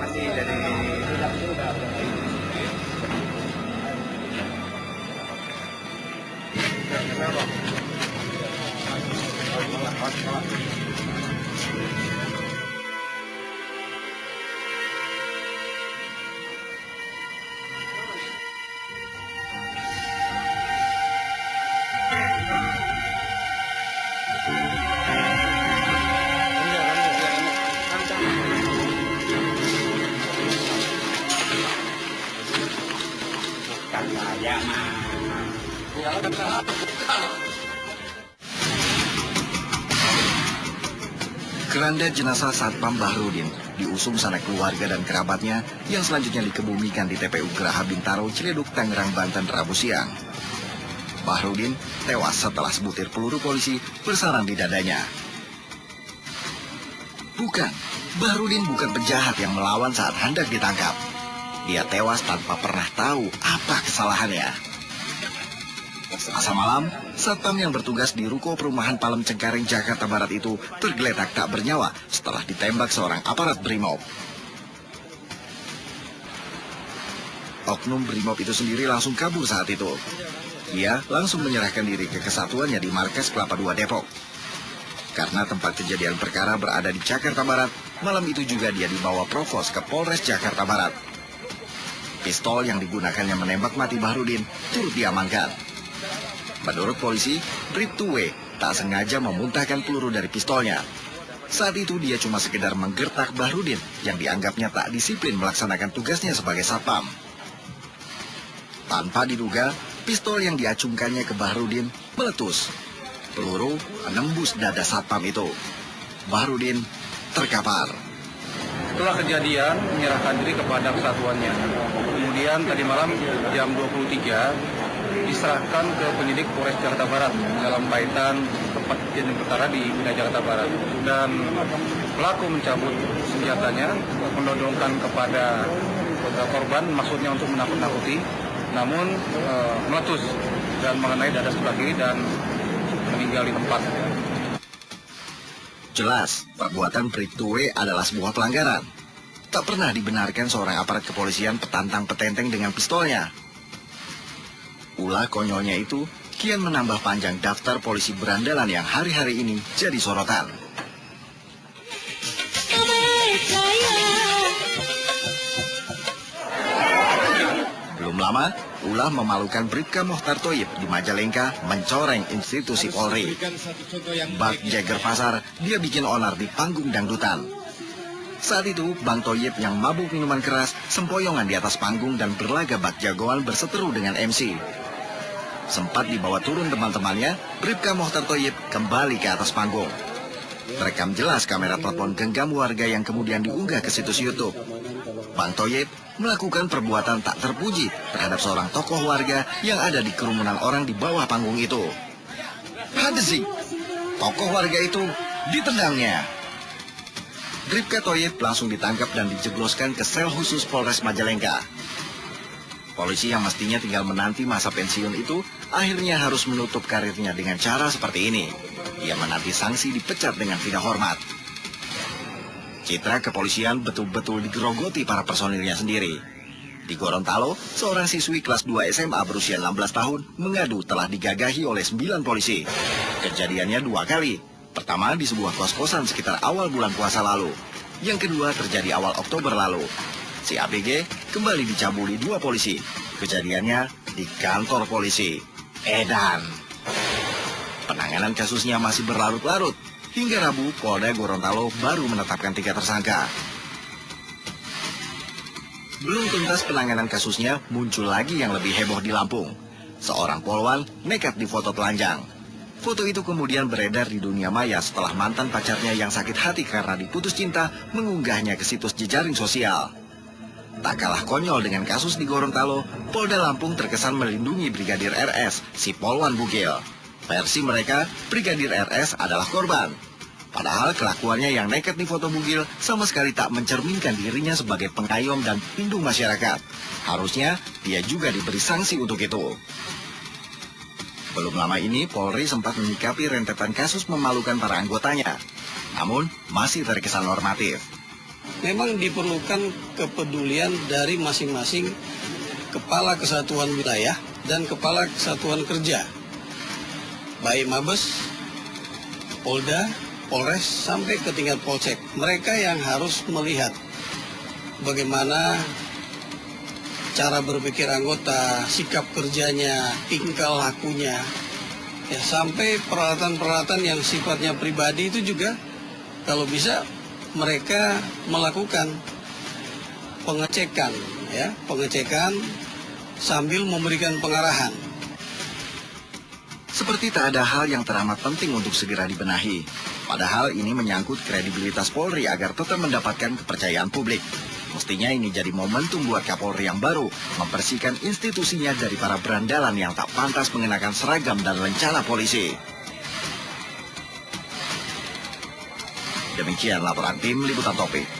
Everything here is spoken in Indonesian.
masih dari bukan saya mah. Keranda jenazah Satpam Bahrudin diusung sanak keluarga dan kerabatnya yang selanjutnya dikebumikan di TPU Geraha Bintaro, Ciledug, Tangerang, Banten, Rabu siang. Bahrudin tewas setelah sebutir peluru polisi bersarang di dadanya. Bahrudin bukan penjahat yang melawan saat hendak ditangkap. Dia tewas tanpa pernah tahu apa kesalahannya. Selasa malam, Satpam yang bertugas di ruko perumahan Palem Cengkareng, Jakarta Barat itu tergeletak tak bernyawa setelah ditembak seorang aparat Brimob. Oknum Brimob itu sendiri langsung kabur saat itu. Dia langsung menyerahkan diri ke kesatuannya di Markas Kelapa II Depok. Karena tempat kejadian perkara berada di Jakarta Barat, malam itu juga dia dibawa provos ke Polres Jakarta Barat. Pistol yang digunakannya menembak mati Bahrudin turut diamankan. Menurut polisi, Bribtu W tak sengaja memuntahkan peluru dari pistolnya. Saat itu dia cuma sekedar menggertak Bahrudin yang dianggapnya tak disiplin melaksanakan tugasnya sebagai satpam. Tanpa diduga, pistol yang diacungkannya ke Bahrudin meletus. Peluru menembus dada satpam itu. Bahrudin terkapar. Setelah kejadian, menyerahkan diri kepada kesatuannya. Kemudian tadi malam jam 23 diserahkan ke penyidik Polres Jakarta Barat dalam kaitan tempat kejadian perkara di wilayah Jakarta Barat. Dan pelaku mencabut senjatanya, menodongkan kepada korban, maksudnya untuk menakut-nakuti, namun meletus dan mengenai dada sebelah kiri dan meninggal di tempat. Jelas, perbuatan Bribtu W adalah sebuah pelanggaran. Tak pernah dibenarkan seorang aparat kepolisian petantang petenteng dengan pistolnya. Ulah konyolnya itu kian menambah panjang daftar polisi berandalan yang hari-hari ini jadi sorotan. Belum lama, ulah memalukan Bribka Mohtar Thoyib di Majalengka mencoreng institusi Polri. Bak Jager Pasar, dia bikin onar di panggung dangdutan. Saat itu, Bang Thoyib yang mabuk minuman keras sempoyongan di atas panggung dan berlaga bak jagoan berseteru dengan MC. Sempat dibawa turun teman-temannya, Bribka Mohtar Thoyib kembali ke atas panggung. Terekam jelas kamera telepon genggam warga yang kemudian diunggah ke situs YouTube. Bang Thoyib melakukan perbuatan tak terpuji terhadap seorang tokoh warga yang ada di kerumunan orang di bawah panggung itu. Hadesi, tokoh warga itu ditendangnya. Bribka Thoyib langsung ditangkap dan dijebloskan ke sel khusus Polres Majalengka. Polisi yang mestinya tinggal menanti masa pensiun itu akhirnya harus menutup karirnya dengan cara seperti ini. Ia menanti sanksi dipecat dengan tidak hormat. Citra kepolisian betul-betul digerogoti para personilnya sendiri. Di Gorontalo, seorang siswi kelas 2 SMA berusia 16 tahun mengadu telah digagahi oleh 9 polisi. Kejadiannya 2 kali. Pertama di sebuah kos-kosan sekitar awal bulan puasa lalu. Yang kedua terjadi awal Oktober lalu. Si ABG kembali dicabuli 2 polisi. Kejadiannya di kantor polisi. Edan. Penanganan kasusnya masih berlarut-larut. Hingga Rabu, Polda Gorontalo baru menetapkan 3 tersangka. Belum tuntas penanganan kasusnya, muncul lagi yang lebih heboh di Lampung. Seorang polwan nekat difoto telanjang. Foto itu kemudian beredar di dunia maya setelah mantan pacarnya yang sakit hati karena diputus cinta mengunggahnya ke situs jejaring sosial. Tak kalah konyol dengan kasus di Gorontalo, Polda Lampung terkesan melindungi Brigadir RS, si polwan bugil. Versi mereka, Brigadir RS adalah korban. Padahal kelakuannya yang nekat di foto bugil sama sekali tak mencerminkan dirinya sebagai pengayom dan pelindung masyarakat. Harusnya dia juga diberi sanksi untuk itu. Belum lama ini, Polri sempat menyikapi rentetan kasus memalukan para anggotanya. Namun, masih terkesan normatif. memang diperlukan kepedulian dari masing-masing kepala kesatuan wilayah dan kepala kesatuan kerja, baik Mabes, Polda, Polres, sampai ke tingkat Polsek. Mereka yang harus melihat bagaimana cara berpikir anggota, sikap kerjanya, tingkah lakunya, ya, sampai peralatan-peralatan yang sifatnya pribadi itu juga kalau bisa mereka melakukan pengecekan, ya, pengecekan sambil memberikan pengarahan. Seperti tak ada hal yang teramat penting untuk segera dibenahi. Padahal ini menyangkut kredibilitas Polri agar tetap mendapatkan kepercayaan publik. Mestinya ini jadi momentum buat Kapolri yang baru membersihkan institusinya dari para berandalan yang tak pantas mengenakan seragam dan lencana polisi. Demikian laporan tim Liputan Topik.